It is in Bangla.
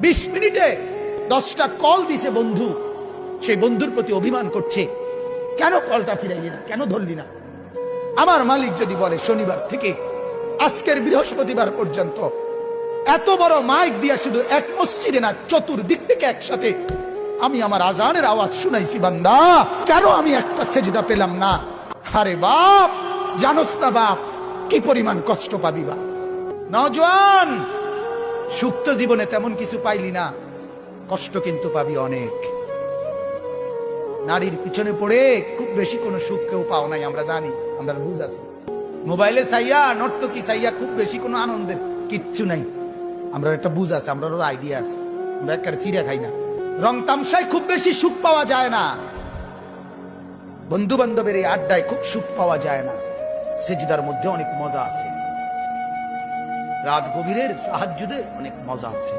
20 মিনিটে 10টা কল দিছে বন্ধু, সেই বন্ধুর প্রতি অভিমান করছে, কেন কলটা ফিরাইলি না, কেন ধরলি না। আমার মালিক যদি বলে শনিবার থেকে আজকের বৃহস্পতিবার পর্যন্ত এত বড় মাইক দিয়া শুধু এক মসজিদে না, চতুর্দিক থেকে একসাথে আমি আমার আজানের আওয়াজ শুনাইছি, বান্দা কেন আমি একটা সেজদা পেলাম না। আরে বাপ, জানোস না বাপ কি পরিমাণ কষ্ট পাবি বাপ। নওজোয়ান, সুপ্ত জীবনে তেমন কিছু পাইলি না, কষ্ট কিন্তু পাবি অনেক। নারীর পিছনে পড়ে খুব বেশি কোনো সুখ কেউ পাও নাই, আমরা জানি, আমরা বুঝ আছি। মোবাইলে চাইয়া, নর্তকী চাইয়া খুব বেশি কোনো আনন্দের কিচ্ছু নাই, আমরা একটা বুঝ আছে, আমরা আইডিয়া আছে। আমরা একটা সিরিয়া খাই না। রং তামসায় খুব বেশি সুখ পাওয়া যায় না, বন্ধু বান্ধবের এই আড্ডায় খুব সুখ পাওয়া যায় না। সেজদার মধ্যে অনেক মজা আছে, রাত গভীরের তাহাজ্জুদে অনেক মজা আছে।